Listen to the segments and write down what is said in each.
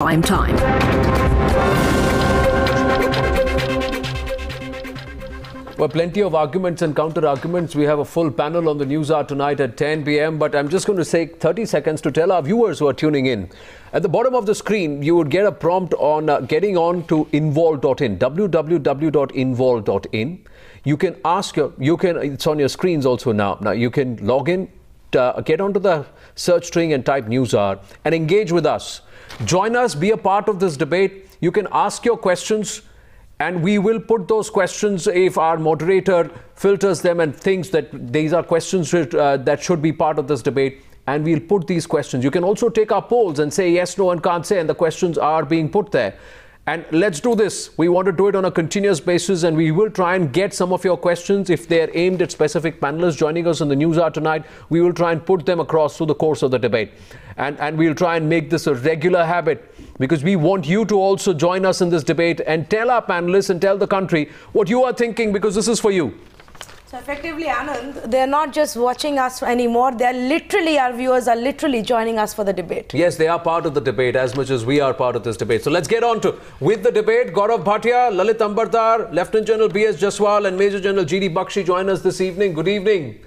Prime time. Well, plenty of arguments and counter-arguments. We have a full panel on the News Hour tonight at 10 p.m. But I'm just going to take 30 seconds to tell our viewers who are tuning in. At the bottom of the screen, you would get a prompt on getting on to involve.in, www.involve.in. You can it's on your screens also now. Now, you can log in, get onto the search string and type News Hour and engage with us. Join us, be a part of this debate. You can ask your questions, and we will put those questions if our moderator filters them and thinks that these are questions that should be part of this debate, and we'll put these questions. You can also take our polls and say yes, no, and can't say, and the questions are being put there. And let's do this. We want to do it on a continuous basis, and we will try and get some of your questions. If they're aimed at specific panelists joining us on the News Hour tonight, we will try and put them across through the course of the debate. And we'll try and make this a regular habit, because we want you to also join us in this debate and tell our panelists and tell the country what you are thinking, because this is for you. So effectively, Anand, they're not just watching us anymore. They're literally, our viewers are literally joining us for the debate. Yes, they are part of the debate as much as we are part of this debate. So let's get on with the debate. Gaurav Bhatia, Lalit Ambartar, Lieutenant General B.S. Jaswal and Major General G.D. Bakshi join us this evening. Good evening,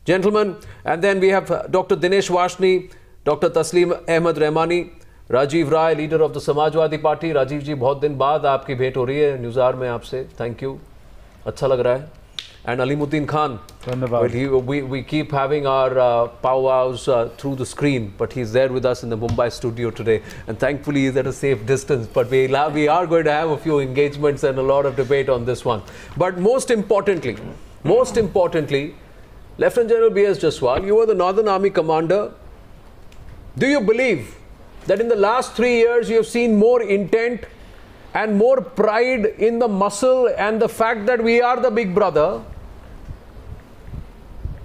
gentlemen. And then we have Dr. Dinesh Washni, Dr. Taslim Ahmed Rahmani, Rajiv Rai, leader of the Samajwadi Party. Rajiv ji, बहुत दिन बाद आपकी भेंट हो रही है news our में आपसे. Thank you. अच्छा लग रहा है. And Alimuddin Khan. Well, we keep having our powwows through the screen, but he's there with us in the Mumbai studio today. And thankfully, he's at a safe distance. But we are going to have a few engagements and a lot of debate on this one. But most importantly, Lieutenant General B.S. Jaswal, you were the Northern Army commander. Do you believe that in the last 3 years, you have seen more intent and more pride in the muscle and the fact that we are the big brother?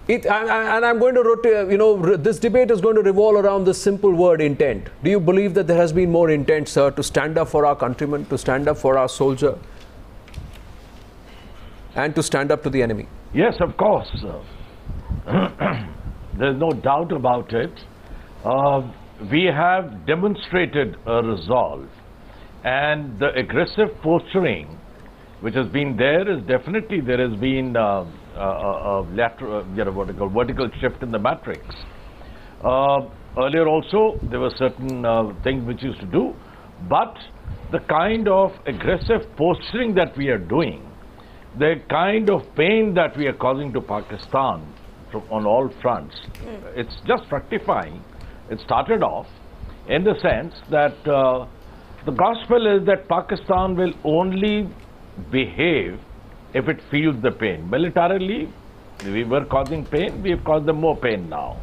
And I'm going to, this debate is going to revolve around this simple word, intent. Do you believe that there has been more intent, sir, to stand up for our countrymen, to stand up for our soldier, and to stand up to the enemy? Yes, of course. There's no doubt about it. We have demonstrated a resolve, and the aggressive posturing which has been there is definitely, there has been a lateral, vertical shift in the matrix. Earlier also there were certain things which used to do, but the kind of aggressive posturing that we are doing, the kind of pain that we are causing to Pakistan on all fronts, it's just fructifying. It started off in the sense that the gospel is that Pakistan will only behave if it feels the pain. Militarily, we were causing pain, we have caused them more pain now.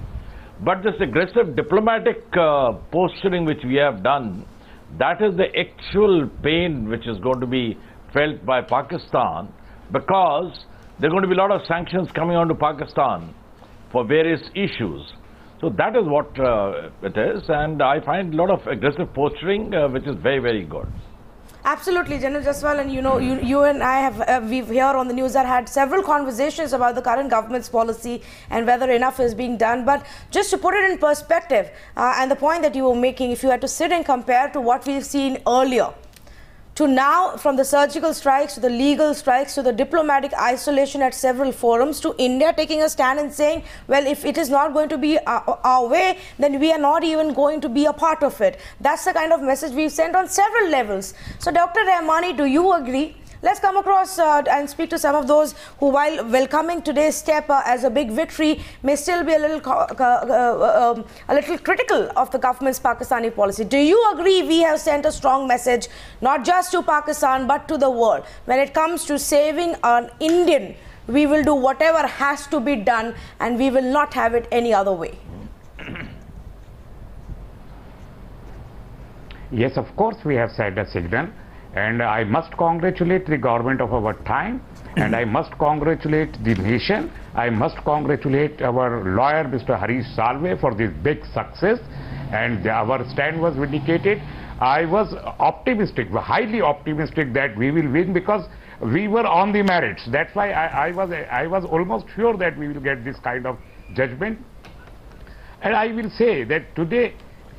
But this aggressive diplomatic posturing which we have done, that is the actual pain which is going to be felt by Pakistan, because there are going to be a lot of sanctions coming onto Pakistan for various issues. So that is what it is, and I find a lot of aggressive posturing which is very, very good. Absolutely, General Jaswal, and you and I have, we've here on the news had several conversations about the current government's policy and whether enough is being done. But just to put it in perspective, and the point that you were making, if you had to sit and compare to what we've seen earlier, to now, from the surgical strikes to the legal strikes to the diplomatic isolation at several forums, to India taking a stand and saying, well, if it is not going to be our way, then we are not even going to be a part of it. That's the kind of message we've sent on several levels. So, Dr. Rahmani, do you agree? Let's come across and speak to some of those who, while welcoming today's step as a big victory, may still be a little critical of the government's Pakistani policy. Do you agree we have sent a strong message, not just to Pakistan, but to the world? When it comes to saving an Indian, we will do whatever has to be done, and we will not have it any other way. Yes, of course, we have sent a signal. And I must congratulate the government of our time, and I must congratulate the nation. I must congratulate our lawyer, Mr. Harish Salve, for this big success, and our stand was vindicated. I was optimistic, highly optimistic that we will win, because we were on the merits. That's why I was almost sure that we will get this kind of judgment. And I will say that today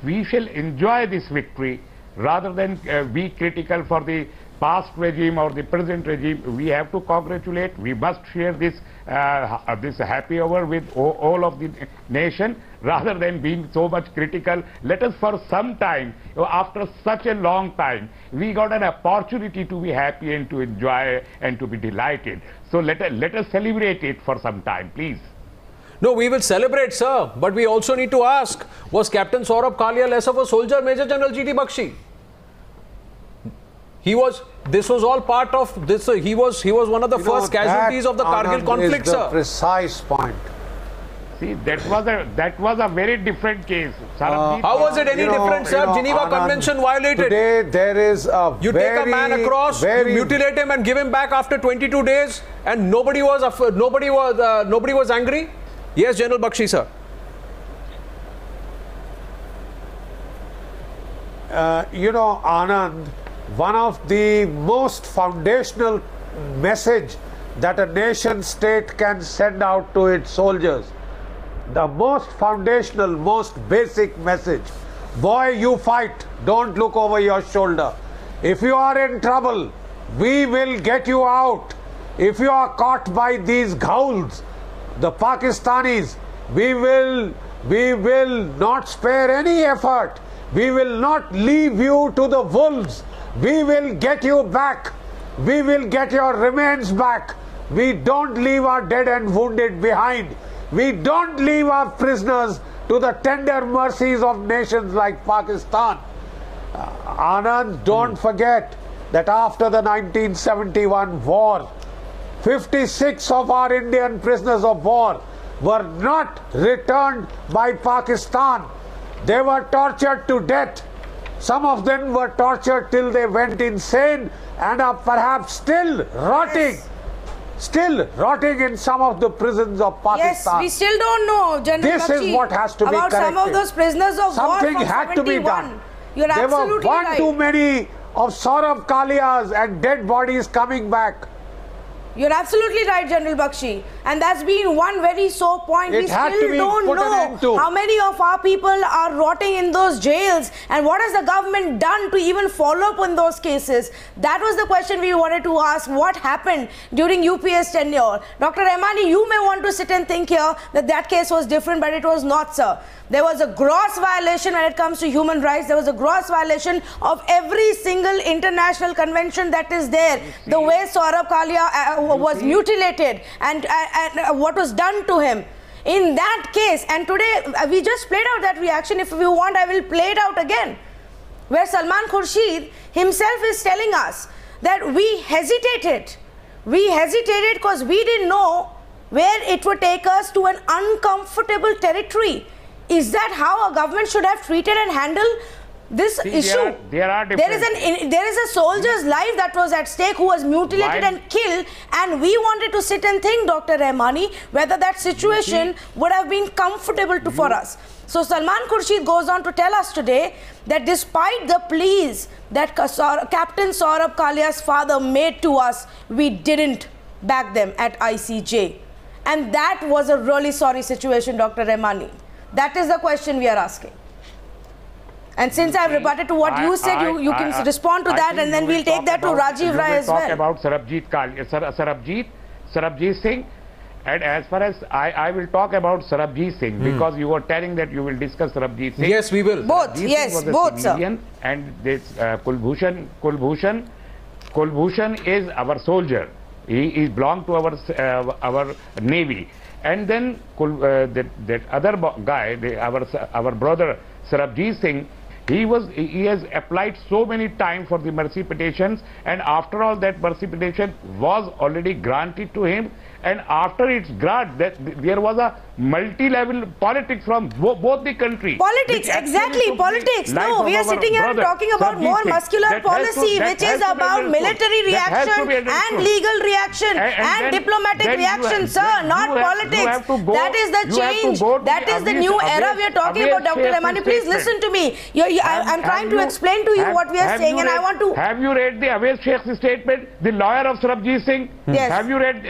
we shall enjoy this victory rather than be critical for the past regime or the present regime. We have to congratulate. We must share this this happy hour with all of the nation, rather than being so much critical. Let us for some time, after such a long time, we got an opportunity to be happy and to enjoy and to be delighted. So let us celebrate it for some time, please. No, we will celebrate, sir, but we also need to ask, was Captain Saurabh Kalia less of a soldier, Major General G.D. Bakshi? This was all part of this. He was one of the first casualties of the Kargil conflict, is the sir. Precise point. See, that was a very different case. How was it any different, sir? Geneva Convention violated. Today there is a You take a man across, you mutilate him and give him back after 22 days, and nobody was angry. Yes, General Bakshi, sir. Anand, one of the most foundational message that a nation state can send out to its soldiers, the most foundational, most basic message: boy, you fight, don't look over your shoulder. If you are in trouble, we will get you out. If you are caught by these ghouls, the Pakistanis, we will not spare any effort. We will not leave you to the wolves. We will get you back. We will get your remains back. We don't leave our dead and wounded behind. We don't leave our prisoners to the tender mercies of nations like Pakistan. Anand, don't forget that after the 1971 war, 56 of our Indian prisoners of war were not returned by Pakistan. They were tortured to death. Some of them were tortured till they went insane and are perhaps still rotting. Yes. Still rotting in some of the prisons of Pakistan. Yes, we still don't know, General This Bakshi, is what has to be about corrected. some of those prisoners of Something war from had to be 71. done. You're There were absolutely one right. too many of Saurabh Kalias and dead bodies coming back. You're absolutely right, General Bakshi. And that's been one very sore point. It We had to still be don't put an know end to. how many of our people are rotting in those jails and what has the government done to even follow up on those cases. That was the question we wanted to ask. What happened during UPS tenure? Dr. Rahmani, you may want to sit and think here that that case was different, but it was not, sir. There was a gross violation when it comes to human rights. There was a gross violation of every single international convention that is there. The way Saurabh Kalia was mutilated and what was done to him. In that case, and today we just played out that reaction. If you want, I will play it out again. Where Salman Khurshid himself is telling us that we hesitated. We hesitated because we didn't know where it would take us to an uncomfortable territory. Is that how a government should have treated and handled this issue? There is a soldier's life that was at stake who was mutilated and killed, and we wanted to sit and think, Dr. Rahmani, whether that situation would have been comfortable for us. So Salman Khurshid goes on to tell us today that despite the pleas that Captain Saurabh Kalia's father made to us, we didn't back them at ICJ. And that was a really sorry situation, Dr. Rahmani. That is the question we are asking. And since I've rebutted to what you said, you can respond to that, and then we'll take that to Rajiv Rai as well. Talk about Sarabjit Singh, and as far as I will talk about Sarabjit Singh, because you were telling that you will discuss Sarabjit Singh. Yes, we will. Both, yes, both, sir. And this Kulbhushan is our soldier. He belonged to our navy. And then that other guy, our brother Sarabjit Singh, he has applied so many times for the mercy petitions, and after all that mercy petition was already granted to him, and after its grant, there was a multi-level politics from both the countries. Politics, exactly, politics. No, we are sitting here and talking about more muscular policy, which is about military reaction and legal reaction and diplomatic reaction, sir, not politics. That is the change. That is the new era we are talking about, Dr. Rahmani. Please listen to me. I'm trying to explain to you what we are saying, and I want to... Have you read the Awais Sheikh's statement, the lawyer of Sarabjit Singh? Yes. Have you read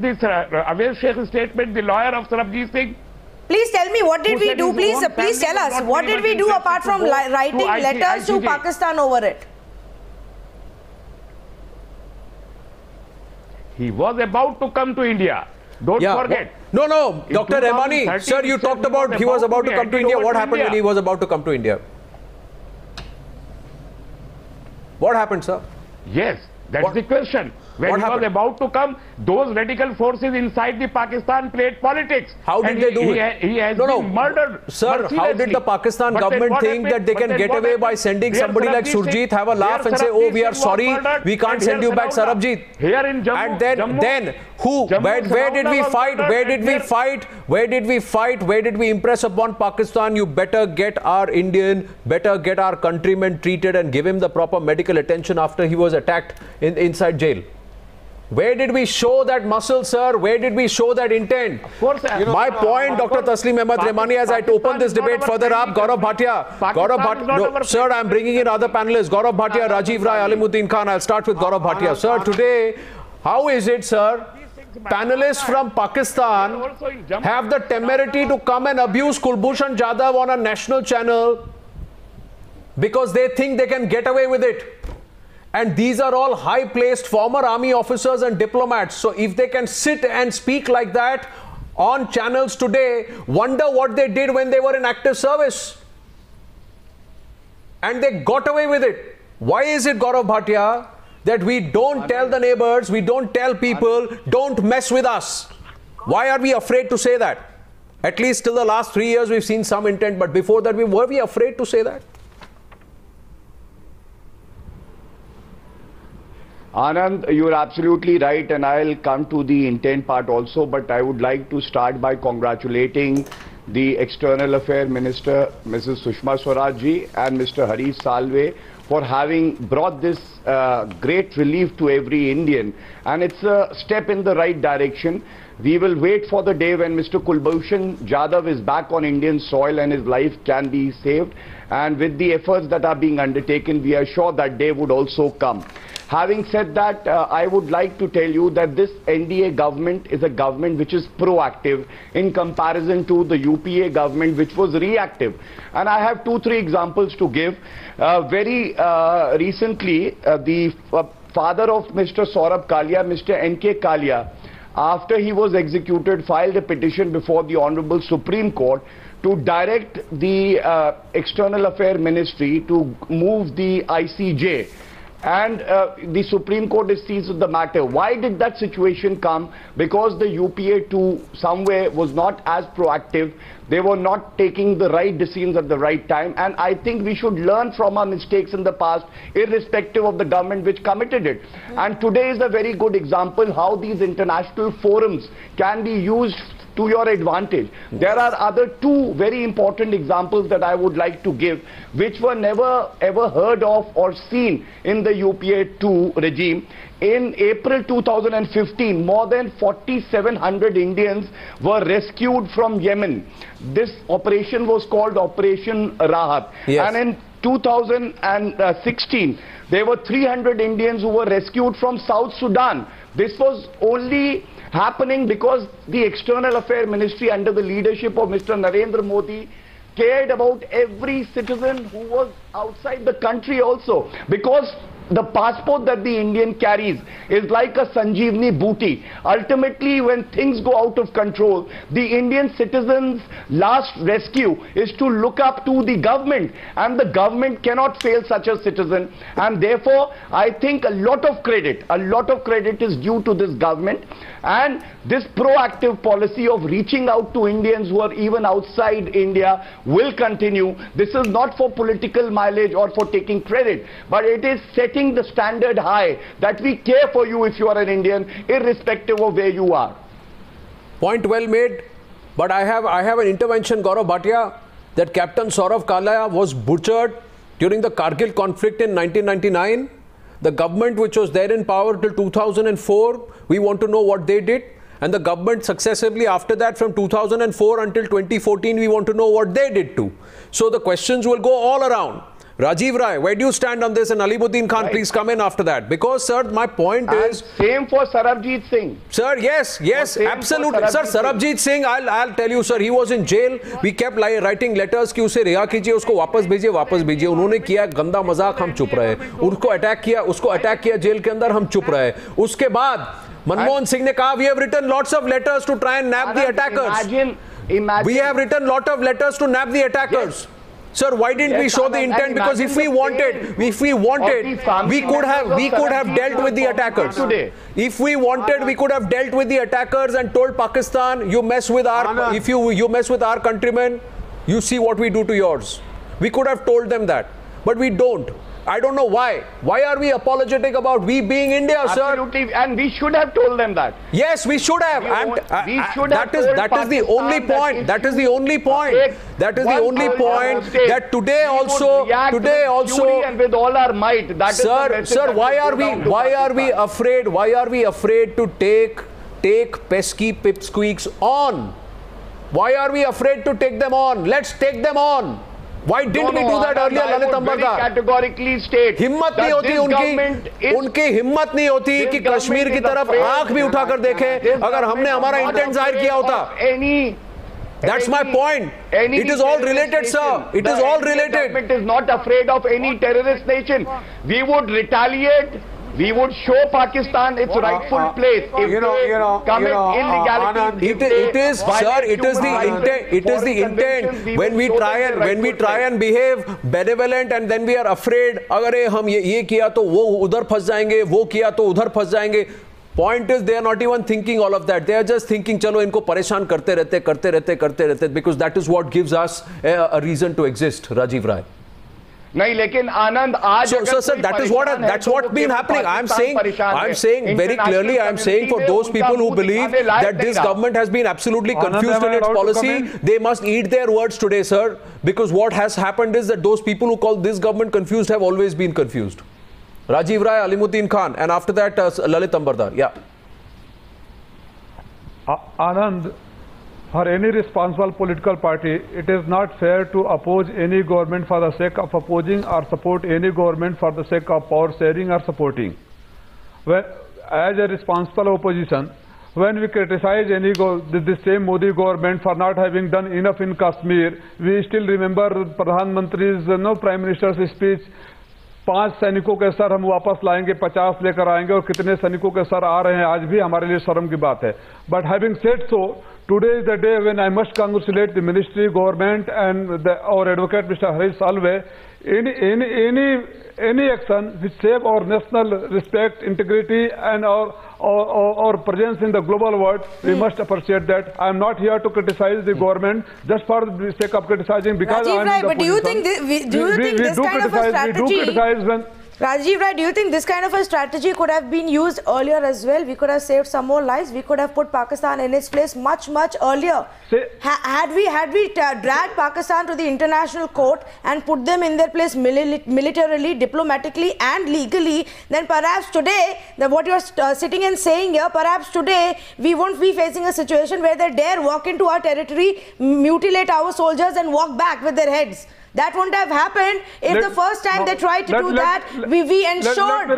this Awais Sheikh's statement, the lawyer of Sarabjit Singh? Please tell me, what did Who we said do? his own Please tell family us, was what not did we very do much apart from interested to writing go to letters to ICJ? Pakistan over it? He was about to come to India. Don't forget. No, Dr. Rahmani, sir, you talked about he was about to come to India. What happened when he was about to come to India? What happened, sir? Yes, that's the question. When he was about to come, those radical forces inside the Pakistan played politics. How did they do it? He has been murdered. Sir, how did the Pakistan government think that they can get away by sending somebody like Surjit, have a laugh and say, oh, we are sorry, we can't send you back Sarabjit? Here in Jammu. And then who? Where did we fight? Where did we fight? Where did we fight? Where did we impress upon Pakistan? You better get our Indian, better get our countrymen treated and give him the proper medical attention after he was attacked inside jail. Where did we show that muscle, sir? Where did we show that intent? Of course, my point, Dr. Taslim Ahmad Rahmani, as I open this debate further up, Gaurav Bhatia, sir, I'm bringing in other panelists, Gaurav Bhatia, Rajiv Rai, Alimuddin Khan. I'll start with Gaurav Bhatia. Sir, today, how is it, sir, panelists from Pakistan have the temerity to come and abuse Kulbhushan Jadhav on a national channel because they think they can get away with it? And these are all high-placed former army officers and diplomats. So if they can sit and speak like that on channels today, wonder what they did when they were in active service. And they got away with it. Why is it, Gaurav Bhatia, that we don't tell the neighbors, we don't tell people, don't mess with us? Why are we afraid to say that? At least till the last 3 years, we've seen some intent. But before that, were we afraid to say that? Anand, you're absolutely right, and I'll come to the intent part also, but I would like to start by congratulating the External Affairs Minister, Mrs. Sushma Swaraj ji, and Mr. Harish Salve for having brought this great relief to every Indian. And it's a step in the right direction. We will wait for the day when Mr. Kulbhushan Jadhav is back on Indian soil and his life can be saved. And with the efforts that are being undertaken, we are sure that day would also come. Having said that, I would like to tell you that this NDA government is a government which is proactive in comparison to the UPA government which was reactive. And I have 2-3 examples to give. Very recently, the father of Mr. Saurabh Kalia, Mr. N.K. Kalia, after he was executed, filed a petition before the Honorable Supreme Court to direct the External Affairs Ministry to move the ICJ. And the Supreme Court is seized with the matter. Why did that situation come? Because the UPA too somewhere was not as proactive. They were not taking the right decisions at the right time. And I think we should learn from our mistakes in the past, irrespective of the government which committed it. And today is a very good example how these international forums can be used to your advantage. There are other 2 very important examples that I would like to give, which were never ever heard of or seen in the UPA 2 regime. In April 2015, more than 4,700 Indians were rescued from Yemen. This operation was called Operation Rahat. Yes. And in 2016, there were 300 Indians who were rescued from South Sudan. This was only happening because the External Affairs Ministry under the leadership of Mr. Narendra Modi cared about every citizen who was outside the country also, because the passport that the Indian carries is like a Sanjeevani booty. Ultimately, when things go out of control, the Indian citizen's last rescue is to look up to the government, and the government cannot fail such a citizen. And therefore, I think a lot of credit is due to this government, and this proactive policy of reaching out to Indians who are even outside India will continue. This is not for political mileage or for taking credit, but it is setting the standard high that we care for you if you are an Indian, irrespective of where you are. Point well made. But I have an intervention, Gaurav Bhatia, that Captain Saurabh Kalia was butchered during the Kargil conflict in 1999. The government which was there in power till 2004, we want to know what they did. And the government successively after that from 2004 until 2014, we want to know what they did too. So the questions will go all around. Rajiv Rai, where do you stand on this? And Alimuddin Khan, please come in after that. Because, sir, my point is... Same for Sarabjit Singh. Sir, yes, absolutely. Sir, Sarabjit Singh, I'll tell you, sir, he was in jail. We kept writing letters कि उसे रिहा कीजिए, उसको वापस भेजिए. उन्होंने किया गंदा मजाक, हम चुप रहे. उसको अटैक किया जेल के अंदर, हम चुप रहे. उसके बाद मनमोहन सिंह ने कहा, we have written lots of letters to try and nab the attackers. Imagine. We have written lot of letters to nab the attackers. Yes. Sir, why didn't we show the intent? Because if we wanted, we could have dealt with the attackers. If we wanted, we could have dealt with the attackers and told Pakistan, you mess with our, if you mess with our countrymen, you see what we do to yours. We could have told them that, but we don't. I don't know why. Why are we apologetic about we being India, sir? Absolutely, and we should have told them that. Yes, we should have. That is the only point. That is the only point. That is the only point. That today also, and with all our might. That sir, why are we afraid? Why are we afraid to take pesky pipsqueaks on? Why are we afraid to take them on? Let's take them on. Why didn't we do that earlier, Lalit Ambadkar? Categorically state हिम्मत नहीं होती उनकी हिम्मत नहीं होती कि कश्मीर की तरफ आंख भी उठाकर देखें अगर हमने हमारा इंटेंट जाहिर किया होता. That's my point. It is all related, sir. It is all related. The government is not afraid of any terrorist nation. We would retaliate. We would show Pakistan its rightful place. If they commit illegality, it is, sir. It is the intent. It is the intent. When we try and behave benevolent, and then we are afraid. अगर हम ये किया तो वो उधर फंस जाएंगे, वो किया तो उधर फंस जाएंगे. Point is, they are not even thinking all of that. They are just thinking, चलो इनको परेशान करते रहते. Because that is what gives us a reason to exist, Rajiv Rai. नहीं लेकिन आनंद आज so sir, that's what's been happening. I'm saying very clearly, I'm saying for those people who believe that this government has been absolutely confused in its policy, they must eat their words today, sir, because what has happened is that those people who call this government confused have always been confused. Rajiv Rai, Alimuddin Khan, and after that Lalit Ambadkar. Yeah. Anand, for any responsible political party, it is not fair to oppose any government for the sake of opposing or support any government for the sake of power sharing or supporting. As a responsible opposition, when we criticize the same Modi government for not having done enough in Kashmir, we still remember Pradhan Mantri's, Prime Minister's speech, 5 सैनिकों के sir हम वापस लाएंगे, 50 लेकर आएंगे, और कितने सैनिकों के सर आ रहे हैं आज भी हमारे लिए शर्म की बात है. But having said so, today is the day when I must congratulate the ministry, government, and our advocate Mr. Harish Salve. Any action which save our national respect, integrity, and our presence in the global world, we must appreciate that. I am not here to criticize the government just for the sake of criticizing, because I am in the but do you think this kind of a strategy? We do criticize when. Rajiv Rai, do you think this kind of a strategy could have been used earlier as well? We could have saved some more lives. We could have put Pakistan in its place much earlier. Had we dragged Pakistan to the international court and put them in their place militarily, diplomatically, and legally, then perhaps today, what you're sitting and saying here, perhaps today we won't be facing a situation where they dare walk into our territory, mutilate our soldiers, and walk back with their heads. That wouldn't have happened if the first time they tried to do that, we ensured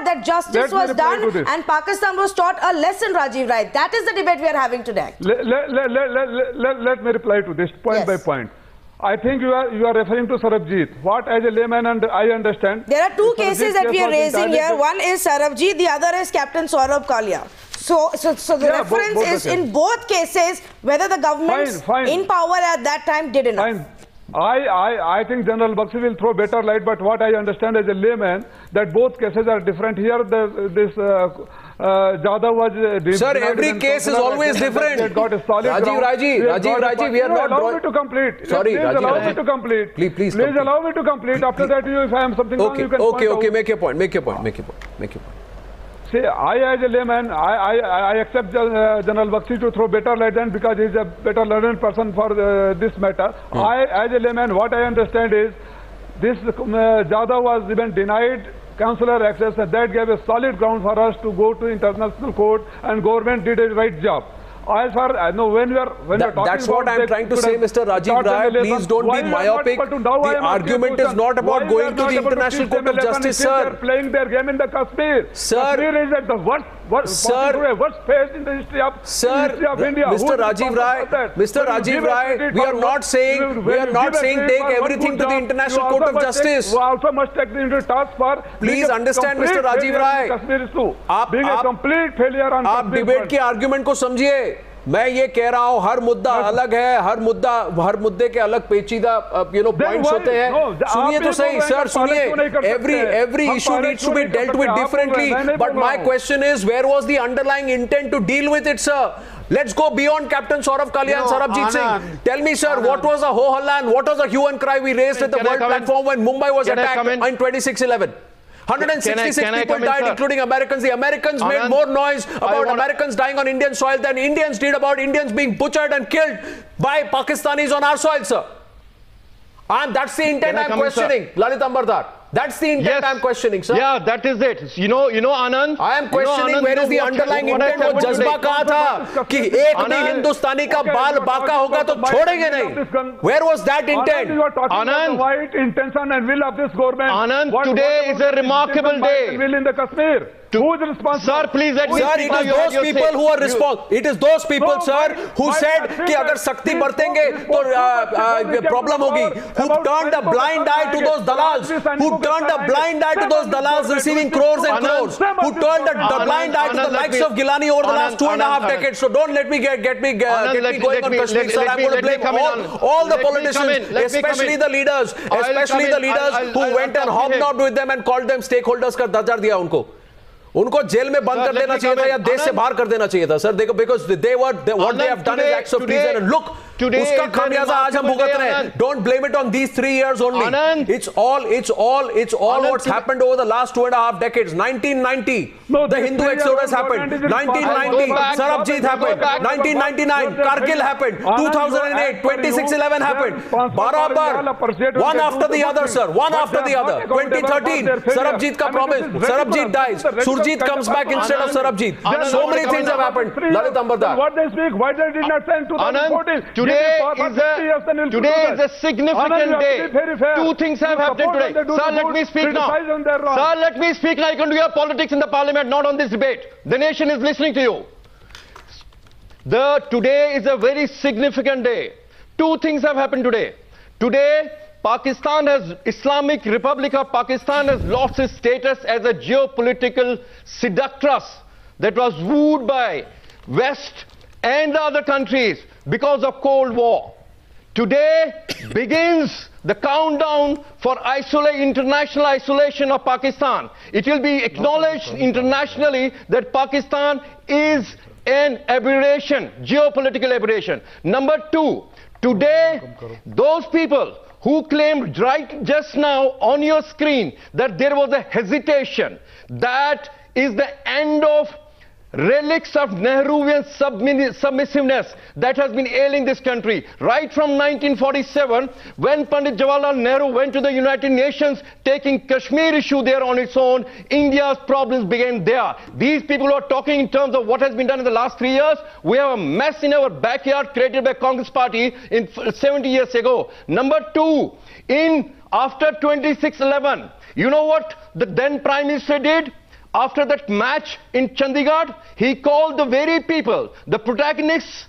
that justice was done and Pakistan was taught a lesson, Rajiv Rai. That is the debate we are having today. Let me reply to this point by point. I think you are referring to Sarabjit. What, as a layman, and I understand. There are two cases that we are raising here. One is Sarabjit, the other is Captain Saurabh Kalia. So the reference is in both cases whether the government in power at that time did enough. Fine. I think General Bakshi will throw better light, but what I understand as a layman, that both cases are different. Here, this Jadhav was... Sir, every case is always different. Got a solid Rajiv, we are not... Allow me to complete. Sorry, please allow me to complete. Please allow me to complete. After that, if I am something wrong, you can point out. Okay, make your point. See, I as a layman, I accept General Bakshi to throw better light than, because he is a better learned person for this matter. I as a layman, what I understand is, this Jadhav was even denied consular access, and that gave a solid ground for us to go to international court, and government did a right job. as far I know, when we are talking that's what about I'm trying to say, Mr. Rajiv Rai. Please don't be myopic. The argument is not about going to the International Court of Justice, sir. They're playing their game in the Kashmir. Sir, Kashmir is at the worst phase in the history of India. Mr. Rajiv Rai, Mr. Rajiv Rai, we are not saying take everything to the International Court of Justice. We also must take into task for. Please understand, Mr. Rajiv Rai. Being a complete failure on आप debate के argument को समझिए. मैं ये कह रहा हूं, हर मुद्दा अलग है, हर मुद्दे के अलग पेचीदा पॉइंट्स होते हैं. सुनिए तो सही सर, सुनिए. Every issue needs to be dealt with differently. But my question is, where was the underlying intent to deal with it, sir? Let's go beyond Captain Saurabh Kalia and Sarabjit Singh. Tell me, sir, what was the ho-halla and what was the hue and cry we raised at the world platform when Mumbai was attacked in 26/11? 166 people died, including Americans. The Americans made more noise about Americans dying on Indian soil than Indians did about Indians being butchered and killed by Pakistanis on our soil, sir. And that's the intent I'm questioning, Lalit Ambardar. That's the intent I'm questioning, sir. Yeah, that is it. You know, Anand. I am questioning where is the underlying intent. वो जज्बा कहाँ था कि एक भी हिंदुस्तानी का बाल बाका होगा तो छोड़ेंगे नहीं. Where was that intent? Anand, the white intention and will of this government. Anand, today is a remarkable day. Will in the Kashmir. Who is responsible? Sir, please let me. Sir, it is those people who are responsible. It is those people, sir, who said कि अगर सख्ती बरतेंगे तो problem होगी. Who turned a blind eye to those dalals? Who turned a blind eye to those dalals receiving crores and crores? Who turned a blind eye to the likes of Gilani over the last 2.5 decades? So don't let me get me going on Kashmir, sir. I'm going to blame all the politicians, especially the leaders, who went and hobnobbed with them and called them stakeholders का दर्जा दिया उनको. उनको jail में बंद कर देना चाहिए था या देश से बाहर कर देना चाहिए था सर. देखो, because what they have done is acts of treason, and look, उसका खामियाजा आज हम भुगत रहे हैं. Don't blame it on these 3 years only. It's all what's happened over the last 2.5 decades. 1990, the Hindu exodus happened. 1990, Sarabjit happened. 1999, Kargil happened. 2008, 26/11 happened. Barabar, one after the other, sir. One after the other. 2013, Sarabjit ka promise. Sarabjit dies. Surjit comes back instead of Sarabjit. So many things have happened. Lalit Ambardar. What they speak? Why they did not send to the Today is a significant day. Two things have happened today. Sir, let me speak now. Sir, let me speak now. You can do your politics in the parliament, not on this debate. The nation is listening to you. Today is a very significant day. Two things have happened today. Today, Islamic Republic of Pakistan has lost its status as a geopolitical seductress that was wooed by West and the other countries because of Cold War. Today begins the countdown for international isolation of Pakistan. It will be acknowledged internationally that Pakistan is an aberration, geopolitical aberration. Number two, today those people who claimed right just now on your screen that there was a hesitation, that is the end of relics of Nehruvian submissiveness that has been ailing this country. Right from 1947, when Pandit Jawaharlal Nehru went to the United Nations, taking Kashmir issue there on its own, India's problems began there. These people who are talking in terms of what has been done in the last 3 years, we have a mess in our backyard created by Congress party in 70 years ago. Number two, after 26/11, you know what the then Prime Minister did? After that match in Chandigarh, he called the very people, the protagonists,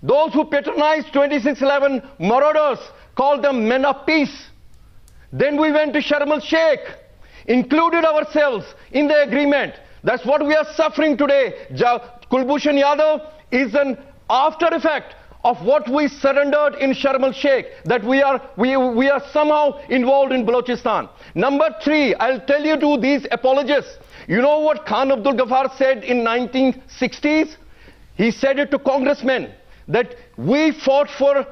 those who patronized 26/11 marauders, called them men of peace. Then we went to Sharm el-Sheikh, included ourselves in the agreement. That's what we are suffering today. Kulbhushan Yadav is an after effect of what we surrendered in Sharm el-Sheikh, that we are somehow involved in Balochistan. Number three, I'll tell you to these apologists. You know what Khan Abdul Ghaffar said in 1960s? He said it to congressmen, that we fought for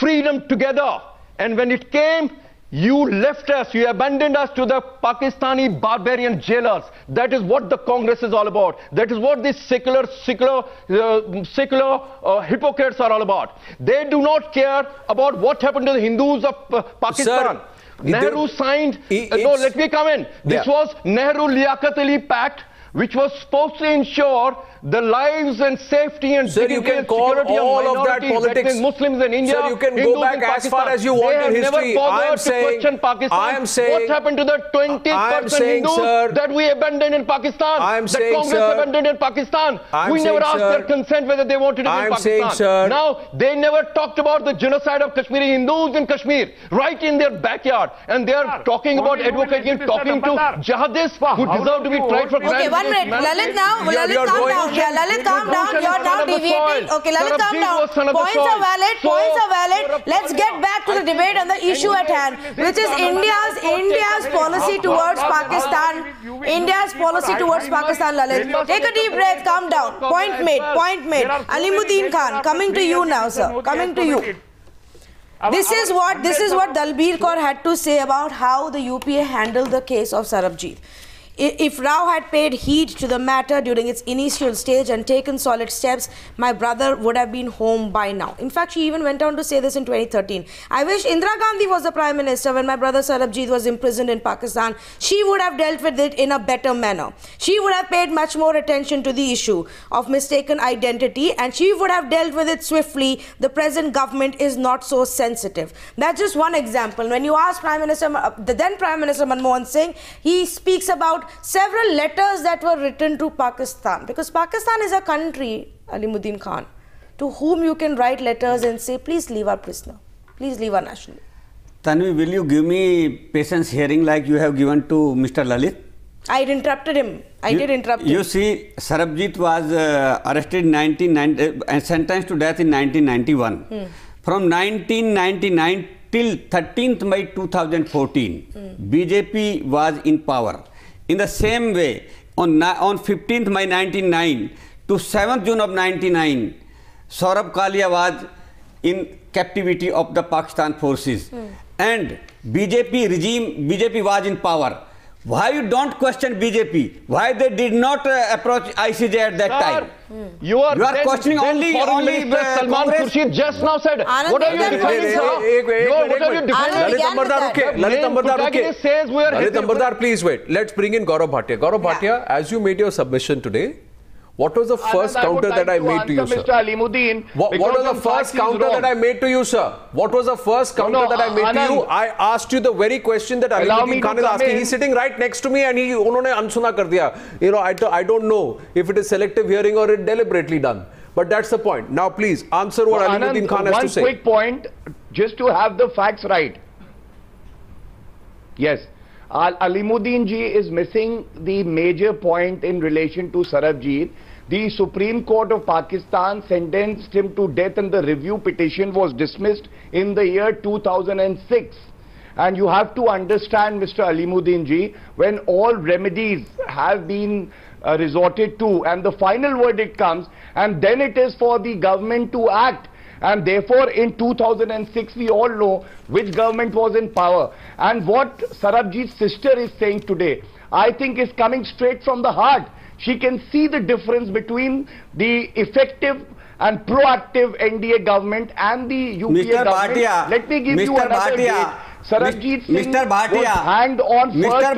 freedom together, and when it came, you left us, you abandoned us to the Pakistani barbarian jailers. That is what the Congress is all about. That is what these secular hypocrites are all about. They do not care about what happened to the Hindus of Pakistan. Sir, Nehru signed, no, let me come in. This was Nehru-Liaquat Ali Pact, which was supposed to ensure the lives and safety and Sir, you can call all of that politics. Muslims in India. Sir, you can go back as far as you want in history. I am saying, what happened to the 20% Hindus that we abandoned in Pakistan? That Congress abandoned in Pakistan. We never asked their consent whether they wanted to be in Pakistan. Now, they never talked about the genocide of Kashmiri Hindus in Kashmir, right in their backyard. And they are talking about advocating, talking to jihadists who deserve to be tried for crimes. Okay, 1 minute. Lalit, now, Lalit, calm down. Yeah, Lalit, calm down. You are now deviating. Okay, Lalit, calm down. Points are valid. Points are valid. Let's get back to the debate on the issue at hand, which is India's policy towards Pakistan. India's policy towards Pakistan, Lalit. Take a deep breath. Calm down. Point made. Point made. Alimuddin Khan, coming to you now, sir. Coming to you. This is what Dalbir Kaur had to say about how the UPA handled the case of Sarabjit. If Rao had paid heed to the matter during its initial stage and taken solid steps, my brother would have been home by now. In fact, she even went on to say this in 2013. I wish Indira Gandhi was the Prime Minister when my brother Sarabjit was imprisoned in Pakistan. She would have dealt with it in a better manner. She would have paid much more attention to the issue of mistaken identity, and she would have dealt with it swiftly. The present government is not so sensitive. That's just one example. When you ask the then Prime Minister Manmohan Singh, he speaks about several letters that were written to Pakistan, because Pakistan is a country, Alimuddin Khan, to whom you can write letters and say, please leave our prisoner, please leave our national. Tanvi, will you give me patience hearing like you have given to Mr. Lalit? I interrupted him. I did interrupt him. You see, Sarabjit was arrested in 1990 and sentenced to death in 1991. From 1999 till 13th May 2014, BJP was in power. In the same way, on 15th May 1999 to 7th June of 99, Saurabh Kalia was in captivity of the Pakistan forces. And BJP was in power. Why you don't question BJP? Why they did not approach ICJ at that time? You are questioning only Salman Khurshid just now said. What are you defending, sir? What are you defending? Lalit Ambardar, please wait. Let's bring in Gaurav Bhatia. Gaurav Bhatia, as you made your submission today, what was the first counter that I made to you, sir? Mr. Alimuddin, what was the first counter that I made to you, sir? What was the first counter that I made to you? I asked you the very question that Alimuddin Khan is asking. He's sitting right next to me and unhone unsuna kar diya. You know, I don't know if it is selective hearing or it deliberately done. But that's the point. Now, please answer what Alimuddin Khan has to say. One quick point, just to have the facts right. Yes. Alimuddin ji is missing the major point in relation to Sarabjit. The Supreme Court of Pakistan sentenced him to death and the review petition was dismissed in the year 2006. And you have to understand, Mr. Alimuddin ji, when all remedies have been resorted to and the final verdict comes, and then it is for the government to act. And therefore, in 2006, we all know which government was in power. And what Sarabjit's sister is saying today, I think is coming straight from the heart. She can see the difference between the effective and proactive NDA government and the UPA government. Bhatia, let me give you another date. Sarabjit Singh was hanged on Mr.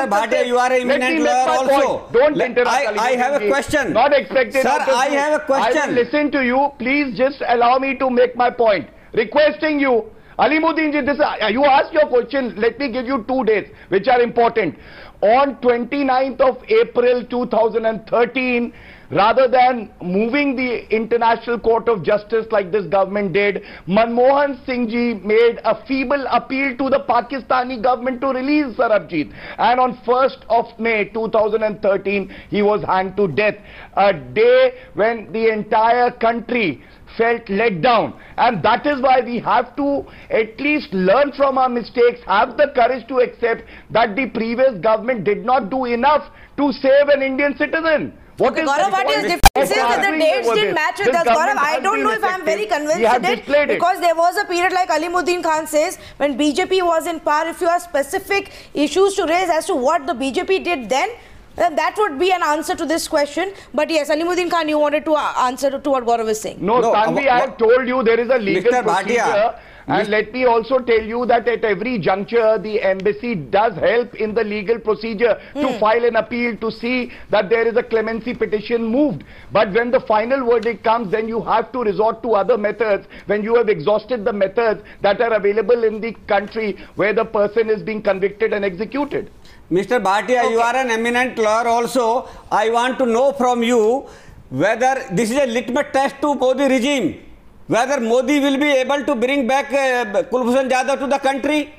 Bhatia, you are a eminent lawyer also. Don't interrupt. I have a question. Not expected. Sir, I have a question. I will listen to you. Please just allow me to make my point. Requesting you, Alimuddin ji, you asked your question. Let me give you 2 dates which are important. On 29th of April 2013, rather than moving the International Court of Justice like this government did, Manmohan Singh ji made a feeble appeal to the Pakistani government to release Sarabjit. And on 1st of May 2013, he was hanged to death. A day when the entire country felt let down, and that is why we have to at least learn from our mistakes, have the courage to accept that the previous government did not do enough to save an Indian citizen. What is Gaurav, what is difference is that the dates didn't match with us. Gaurav, I don't know if I'm very convinced with it, because there was a period, like Alimuddin Khan says, when BJP was in power. If you have specific issues to raise as to what the BJP did then that would be an answer to this question. But yes, Alimuddin Khan, you wanted to answer to what Gaurav is saying. No, Tanvi, I have told you there is a legal procedure. And let me also tell you that at every juncture, the embassy does help in the legal procedure to file an appeal to see that there is a clemency petition moved. But when the final verdict comes, then you have to resort to other methods when you have exhausted the methods that are available in the country where the person is being convicted and executed. Mr. Bhatia, you are an eminent lawyer also. I want to know from you whether this is a litmus test to Modi regime, whether Modi will be able to bring back Kulbhushan Jadhav to the country,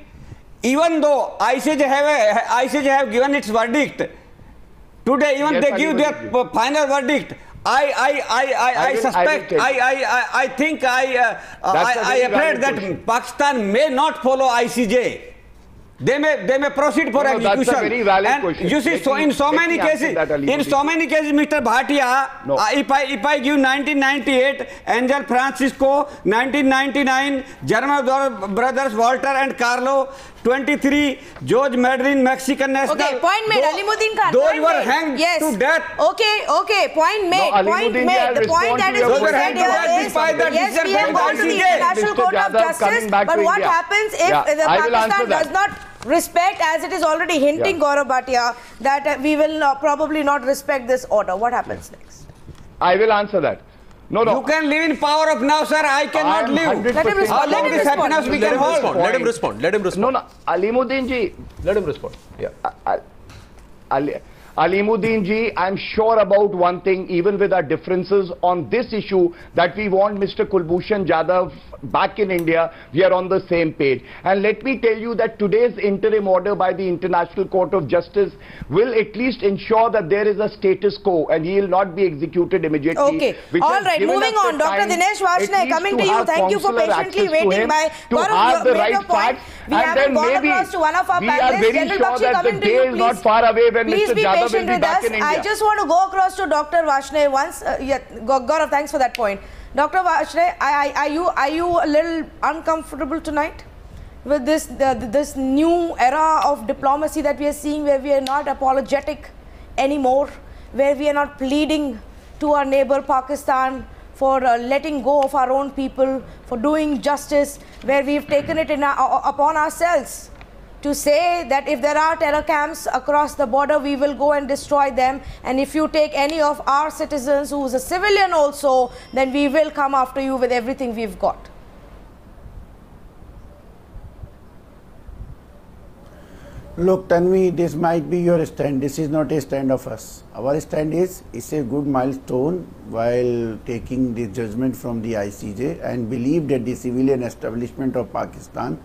even though ICJ have given its verdict. Today, even Yes, they give their final verdict. I suspect, I think, I afraid that Pakistan may not follow ICJ. They may proceed for execution. That's a very valid question. You see, so in so many cases, Mr. Bhatia, if I give 1998, Angel Francisco, 1999, German brothers Walter and Carlo, 23, George Madrid, Mexican national. Okay, point made. Alimuddin Khan. Those were hanged to death. Okay, point made. No, point made. The point that is being said here is, yes, we have gone to the International Court of Justice, but what happens if the Pakistan does not respect, as it is already hinting, Gaurav Bhatia, that we will probably not respect this order? What happens next? I will answer that. No. You can live in power of now, sir. I cannot live. Let him respond. How long this happiness we can hold? Let him respond. No, Alimuddin ji. Let him respond. Yeah. Alimuddin ji, I'm sure about one thing, even with our differences on this issue, that we want Mr. Kulbhushan Jadhav back in India. We are on the same page. And let me tell you that today's interim order by the International Court of Justice will at least ensure that there is a status quo and he will not be executed immediately. Okay. All right. Moving on. Dr. Dinesh Varshney, coming to you. Thank you for patiently waiting. To have the right facts. We haven't gone across to one of our panelists. We are very sure that the day is not far away when Mr. Jadhav will be back in India. I just want to go across to Dr. Varshney once. Gaurav, thanks for that point. Dr. Varshney, are you a little uncomfortable tonight with this new era of diplomacy that we are seeing, where we are not apologetic anymore, where we are not pleading to our neighbor Pakistan for letting go of our own people, for doing justice, where we've taken it upon ourselves to say that if there are terror camps across the border, we will go and destroy them. And if you take any of our citizens who is a civilian also, then we will come after you with everything we've got. Look, Tanvi, this might be your stand. This is not a stand of us. Our stand is, it's a good milestone while taking the judgment from the ICJ, and believe that the civilian establishment of Pakistan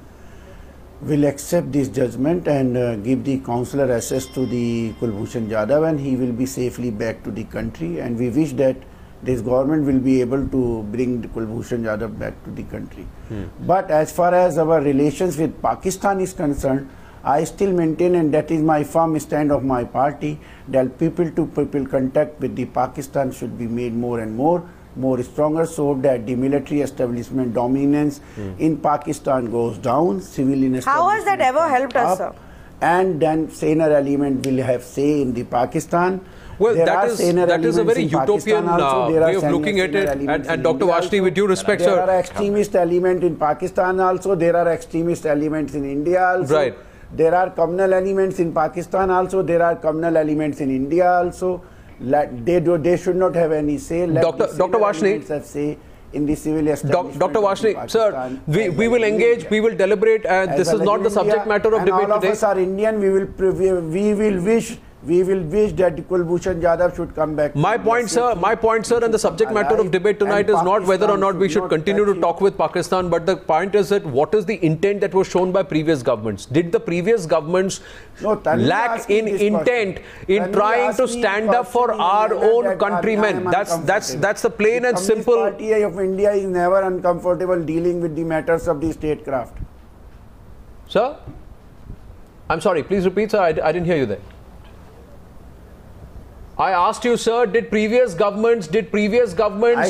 will accept this judgment and give the consular access to the Kulbhushan Jadhav, and he will be safely back to the country. And we wish that this government will be able to bring the Kulbhushan Jadhav back to the country. But as far as our relations with Pakistan is concerned, I still maintain, and that is my firm stand of my party, that people to people contact with the Pakistan should be made more and more stronger, so that the military establishment dominance in Pakistan goes down, civilian establishment. How has that ever helped us, sir? And then saner element will have say in the Pakistan. Well, that is a very utopian way of looking at it. And Dr. Varshney, with due respect, sir, there are extremist elements in Pakistan also. There are extremist elements in India also. Right. There are communal elements in Pakistan also. There are communal elements in India also. They should not have any say. Dr. Varshney, have say in the civil establishment. Dr. Varshney, sir, we will engage, we will deliberate, and this is not the subject matter of debate today. All of us are Indian. We will wish that Kulbhushan Jadhav should come back. My point, sir, and the subject matter of debate tonight is not whether or not we should continue to talk with Pakistan, but the point is that what is the intent that was shown by previous governments? Did the previous governments lack in intent in trying to stand up for our own countrymen? That's the plain and simple. The Party of India is never uncomfortable dealing with the matters of the statecraft. Sir, I'm sorry. Please repeat, sir. I didn't hear you there. I asked you, sir, did previous governments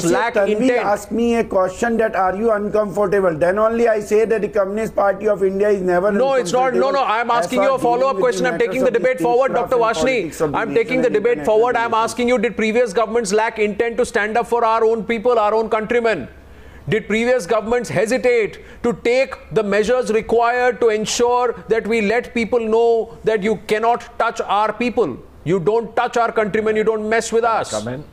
lack intent? Ask me a question that are you uncomfortable? Then only I say that the Communist Party of India is never. No, it's not. No. I'm asking you a follow-up question. I'm taking the debate forward, Dr. Varshney. I'm taking the debate forward. I'm asking you, did previous governments lack intent to stand up for our own people, our own countrymen? Did previous governments hesitate to take the measures required to ensure that we let people know that you cannot touch our people? You don't touch our countrymen, you don't mess with us. Come in.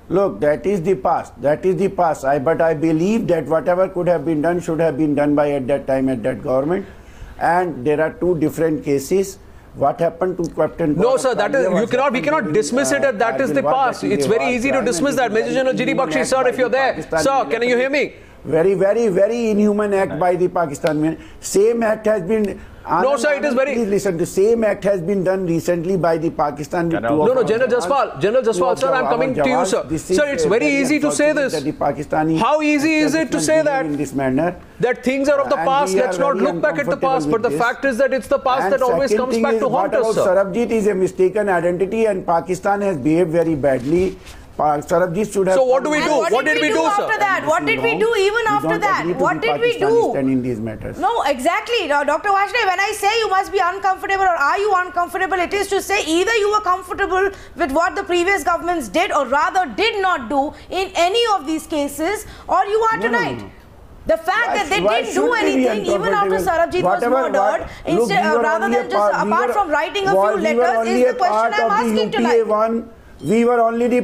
Look, that is the past. That is the past. But I believe that whatever could have been done should have been done by at that time at that government. And there are two different cases. What happened to Captain? No, sir. That is we cannot dismiss it as that is the past. It's very easy to dismiss that. Major General G.D. Bakshi, sir, if you're there, sir, can you hear me? Very, very, very inhuman act by the Pakistan. Same act has been. No, sir, it is very. Please listen. The same act has been done recently by the Pakistan. No, General Jaswal, sir, I'm coming to you, sir. Sir, it's very easy to say this. How easy is it to say that? In this manner, that things are of the past. Let's not look back at the past. But the fact is that it's the past that always comes back to haunt us, sir. Sarabjit is a mistaken identity, and Pakistan has behaved very badly. Sarabjit should have. So what do we do? What did we do after that? What did we do even after that? What did we do? In these matters. No, exactly. Dr. Varshney, when I say you must be uncomfortable or are you uncomfortable, it is to say either you were comfortable with what the previous governments did or rather did not do in any of these cases, or you are tonight. No. The fact that they didn't do anything even after Sarabjit was murdered, rather than just apart from writing a few letters, is the question I'm asking tonight. We were only the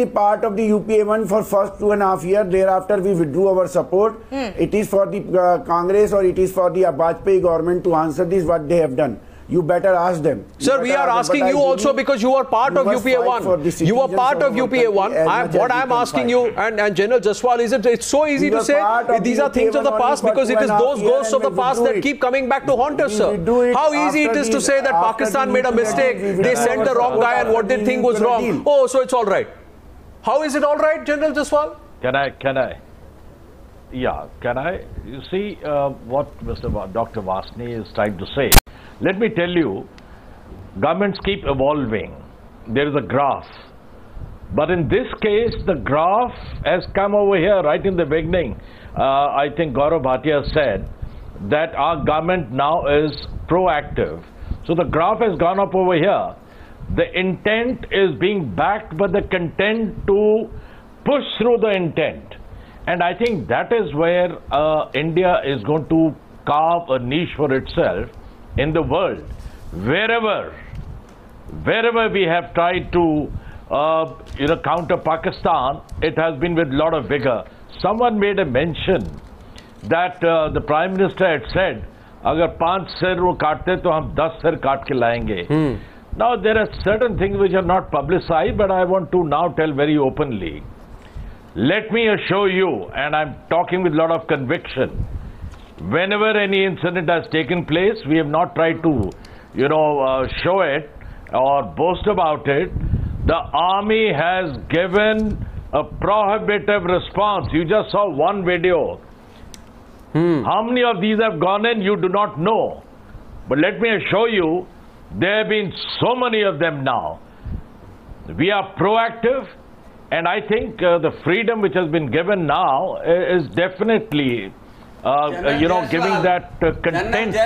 part of the UPA-1 for first 2.5 years. Thereafter, we withdrew our support. It is for the Congress or it is for the Vajpayee government to answer this, what they have done. You better ask them. Sir, we are asking you also because you are part of UPA-1. You are part of UPA-1. What I am asking you and General Jaswal, is it's so easy to say these are things of the past because it is those ghosts of the past that keep coming back to haunt us, sir. How easy it is to say that Pakistan made a mistake, they sent the wrong guy and what they think was wrong. Oh, so it's all right. How is it all right, General Jaswal? Can I? Yeah, can I? You see what Dr. Varshney is trying to say. Let me tell you, governments keep evolving. There is a graph. But in this case, the graph has come over here right in the beginning. I think Gaurav Bhatia said that our government now is proactive. So the graph has gone up over here. The intent is being backed by the content to push through the intent. And I think that is where India is going to carve a niche for itself in the world. Wherever we have tried to counter Pakistan, it has been with a lot of vigor. Someone made a mention that the Prime Minister had said, "Agar 5 sir wo kaatte to hum 10 sir kaat ke layenge." Now there are certain things which are not publicized, but I want to now tell very openly. Let me assure you, and I'm talking with a lot of conviction, whenever any incident has taken place, we have not tried to, show it or boast about it. The army has given a prohibitive response. You just saw one video. How many of these have gone in, you do not know. But let me assure you, there have been so many of them now. We are proactive, and I think the freedom which has been given now is definitely giving that content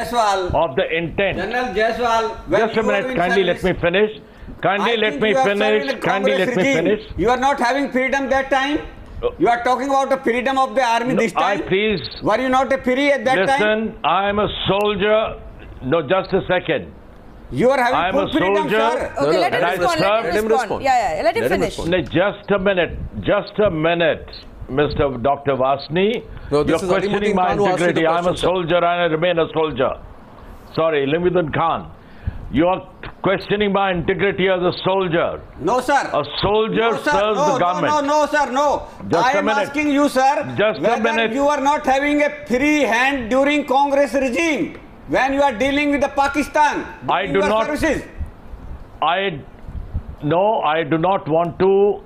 of the intent. General Jaiswal, just a minute, kindly let me finish. Kindly let me finish. You are not having freedom that time? You are talking about the freedom of the army this time? Please. Were you not a free at that time? Listen, I am a soldier. No, just a second. You are having full freedom, sir. Okay, let him respond. Yeah, let him finish. Just a minute, Mr. Dr. Varshney. No, you're questioning my integrity. I'm a soldier and I remain a soldier. Sorry, Alimuddin Khan. You are questioning my integrity as a soldier. No, sir. A soldier serves the government. No, sir, no. I am asking you, sir, whether you are not having a free hand during Congress regime when you are dealing with the Pakistan. I do not. Services. I do not want to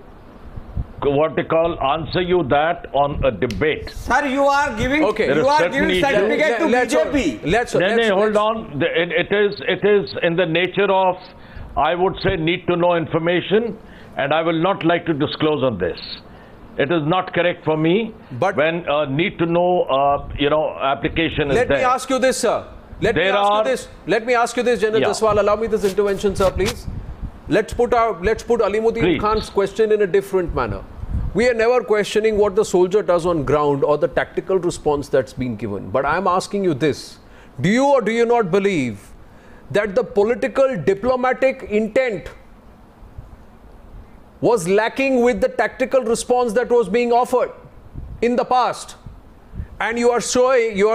answer you that on a debate. Sir, you are giving certificate to BJP. Hold on. It is in the nature of, I would say, need to know information, and I will not like to disclose on this. It is not correct for me, but when need to know application is there. Let me ask you this, sir. Let me ask you this, General Jaswal. Allow me this intervention, sir, please. let's put Alimuddin Please. Khan's question in a different manner. We are never questioning what the soldier does on ground or the tactical response that's been given. But I'm asking you this. Do you or do you not believe that the political diplomatic intent was lacking with the tactical response that was being offered in the past? And you are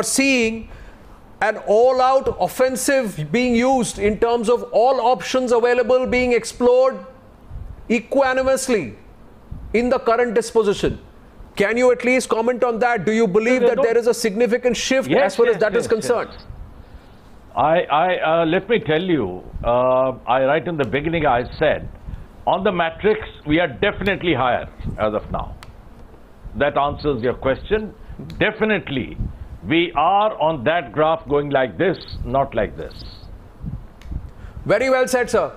seeing an all-out offensive being used in terms of all options available being explored equanimously in the current disposition. Can you at least comment on that? Do you believe that there is a significant shift as far as that is concerned? Let me tell you, right in the beginning I said, on the matrix, we are definitely higher as of now. That answers your question. Definitely, we are on that graph going like this, not like this. Very well said, sir.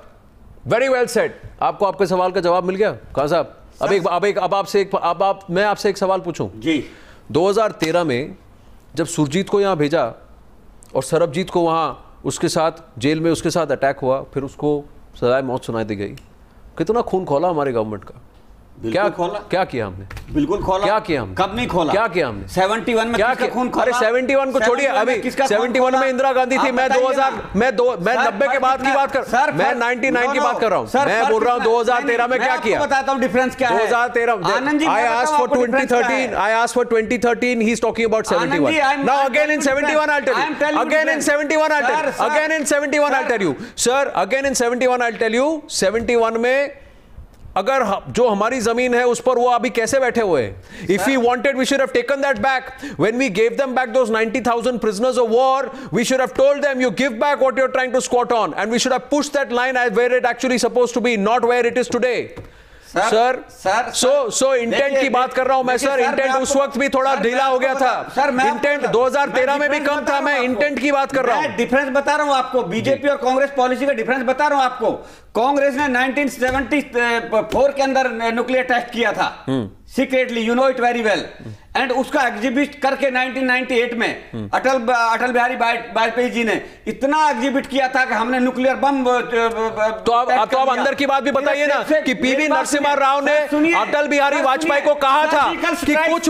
Very well said. आपको आपके सवाल का जवाब मिल गया, खान साहब? मैं आपसे एक सवाल पूछूं जी। 2013 में जब सुरजीत को यहाँ भेजा और सरबजीत को वहाँ उसके साथ जेल में उसके साथ अटैक हुआ, फिर उसको सजाए मौत सुनाई दी गई, कितना खून खोला हमारे गवर्नमेंट का? क्या खोला? क्या किया हमने? बिल्कुल खोला। क्या किया हमने? कब नहीं खोला? क्या किया हमने? 71 में किसका खून खोला? अरे 71 को छोड़िए, अभी 71 में इंदिरा गांधी थी। मैं 90 के बाद की बात कर, मैं 99 की बात कर रहा हूँ। मैं बोल रहा हूँ 2013 में क्या किया? बताता हूँ डिफरेंस क्या है। 2013 I asked for 2013. I asked for 2013. He's talking about 71. Now again in 71 I'll tell you. Again in 71 I'll tell you. Again in 71 I'll tell you. Sir, again in 71 I'll tell you. 71 में अगर जो हमारी जमीन है उस पर वो अभी कैसे बैठे हुए हैं? If we wanted, we should have taken that back. When we gave them back those 90,000 prisoners of war, we should have told them, you give back what you're trying to squat on, and we should have pushed that line where it actually supposed to be, not where it is today. Sir so intent की बात कर रहा हूं मैं sir. Intent उस वक्त भी थोड़ा ढीला हो गया था सर। इंटेंट 2013 में भी कम था। मैं इंटेंट की बात कर रहा हूं। डिफरेंस बता रहा हूं आपको, बीजेपी और कांग्रेस पॉलिसी का डिफरेंस बता रहा हूं आपको। कांग्रेस ने 1974 के अंदर न्यूक्लियर टेस्ट किया था secretly, you know it very well, and उसका एग्जिबिट करके 1998 में अटल बिहारी वाजपेयी जी ने इतना एग्जिबिट किया था कि हमने न्यूक्लियर बम तो अब अंदर की बात भी बताइए ना कि पीवी नरसिम्हा राव ने अटल बिहारी वाजपेयी को कहा था कि कुछ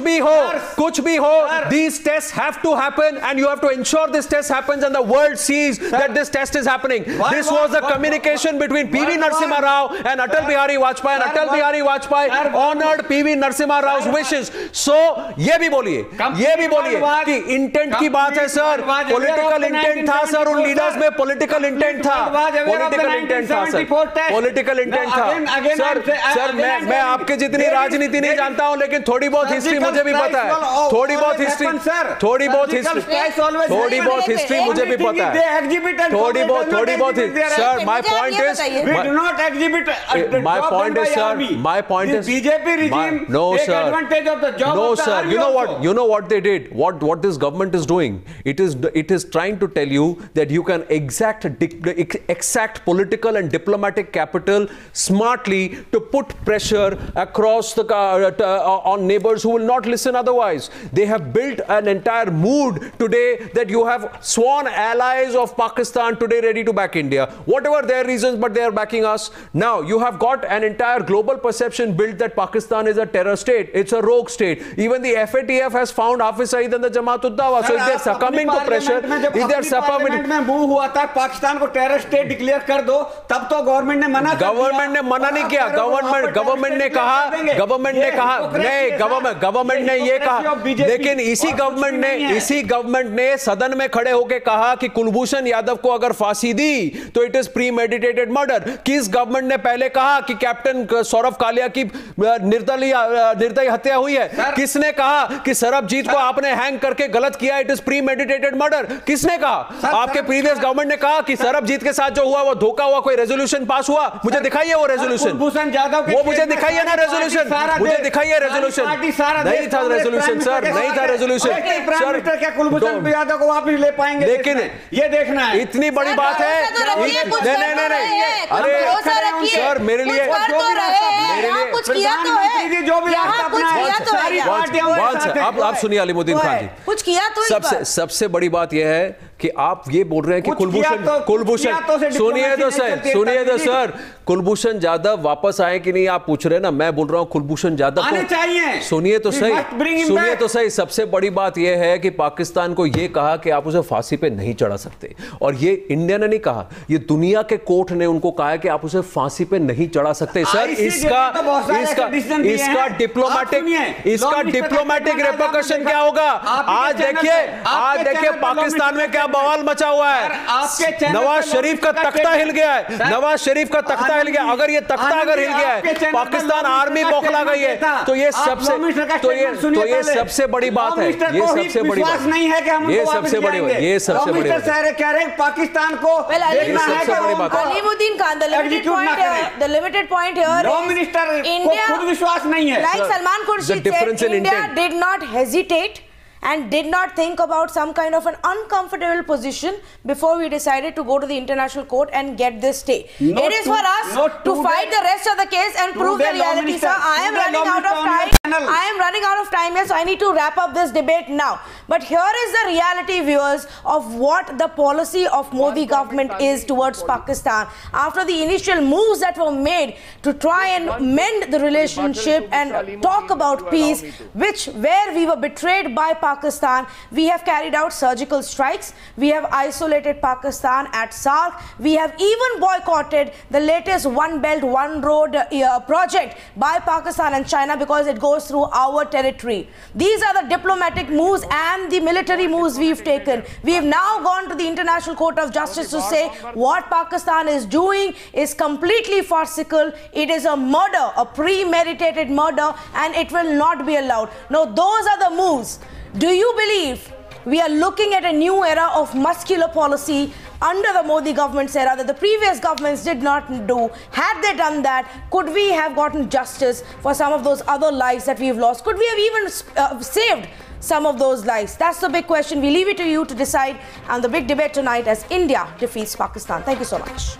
भी हो these tests have to happen and you have to ensure this test happens and the world sees that this test is happening. This was a communication between PV Narasimha Rao and Atal Bihari Vajpayee, and Atal Bihari Vajpayee honored PV Narasimha Rao's wishes. So ये भी बोलिए कि intent की बात है sir. Political intent था sir, उन leaders में पॉलिटिकल इंटेंट था, पॉलिटिकल इंटेंट था सर, पॉलिटिकल इंटेंट था सर। मैं आपके जितनी राजनीति नहीं जानता हूं, लेकिन थोड़ी बहुत हिस्ट्री मुझे भी पता है। थोड़ी बहुत हिस्ट्री मुझे भी पता है। थोड़ी बहुत sir. My point is BJP regime take advantage of the job of the army. You know what they did? What this government is doing? It is trying to tell you that you can exact political and diplomatic capital smartly to put pressure across the on neighbors who will not listen otherwise. They have built an entire mood today that you have sworn allies of Pakistan today ready to back India. Whatever their reasons, but they are backing us. Now you have got an entire global perception built that Pakistan is a terror state. It's a rogue state. Even the FATF has found Hafiz Saeed and the Jamaat-ud-Dawa. So if they're succumbing to pressure, if they're succumbing में move हुआ था पाकिस्तान को terror state declare कर दो, तब तो government ने मना कर दिया। गवर्नमेंट ने मना नहीं किया। गवर्नमेंट ने कहा नहीं, गवर्नमेंट ने ये कहा, लेकिन इसी गवर्नमेंट ने सदन में खड़े होकर कहा कि कुलभूषण यादव को अगर फांसी दी तो it is pre meditated murder. किस गवर्नमेंट ने पहले कहा कि कैप्टन सौरभ कालिया की निर्दयी हत्या हुई है? किसने कहा कि सरबजीत को आपने हैंग करके गलत किया, it is pre meditated murder? किसने कहा? आपके प्रीवियस गवर्नमेंट ने कहा कि सरबजीत के साथ जो हुआ वो धोखा हुआ, कोई रेजोल्यूशन पास हुआ? मुझे दिखाइए वो रेजोल्यूशन, वो मुझे दिखाइए ना रेजोल्यूशन, मुझे दिखाइए रेजोल्यूशन। नहीं था रेजोल्यूशन सर, नहीं था रेजोल्यूशन सर। क्या कुलभूषण यादव को वापस ले पाएंगे? लेकिन ये देखना है, इतनी बड़ी बात है। नहीं, अरे सर मेरे लिए कुछ किया तो है, जो भी आप सुनिए अलीमुद्दीन खान जी, कुछ किया तो सबसे बड़ी बात यह है कि आप ये बोल रहे हैं कि कुलभूषण सुनिए तो सर, कुलभूषण जाधव वापस आए कि नहीं आप पूछ रहे हैं ना, मैं बोल रहा हूं कुलभूषण जाधव आने चाहिए। सुनिए तो सही, सबसे बड़ी बात यह है कि पाकिस्तान को यह कहा कि आप उसे फांसी पे नहीं चढ़ा सकते, और ये इंडिया ने नहीं कहा, ये दुनिया के कोर्ट ने उनको कहा है कि आप उसे फांसी पे नहीं चढ़ा सकते। सर इसका डिप्लोमेटिक रिपरकशन क्या होगा? आज देखिए पाकिस्तान में क्या बवाल मचा हुआ है। नवाज शरीफ का तख्ता हिल गया है, नवाज शरीफ का तख्ता हिल गया। अगर ये तख्ता अगर हिल गया है, पाकिस्तान आर्मी बौखला गई है, तो ये सबसे बड़ी बात है। ये सबसे बड़ी बात नहीं है कि हम ये सबसे बड़ी बात कह रहे हैं पाकिस्तान को Alimuddin Khan, the limited point here is Minister India खुद विश्वास नहीं है. Like Salman Khurshid said, India did not hesitate and did not think about some kind of an uncomfortable position before we decided to go to the international court and get this stay. It is for us to fight the rest of the case and prove the reality, sir. I am running out of time. I am running out of time here, so I need to wrap up this debate now. But here is the reality, viewers, of what the policy of Modi government is towards Pakistan. After the initial moves that were made to try and mend the relationship and talk about peace, where we were betrayed by Pakistan, we have carried out surgical strikes. We have isolated Pakistan at SAARC. We have even boycotted the latest One Belt, One Road project by Pakistan and China because it goes through our territory. These are the diplomatic moves and the military moves we've taken. We have now gone to the International Court of Justice to say what Pakistan is doing is completely farcical. It is a murder, a premeditated murder, and it will not be allowed. Now, those are the moves. Do you believe we are looking at a new era of muscular policy under the Modi government's era that the previous governments did not do? Had they done that, could we have gotten justice for some of those other lives that we've lost? Could we have even saved some of those lives? That's the big question. We leave it to you to decide on the big debate tonight as India defeats Pakistan. Thank you so much.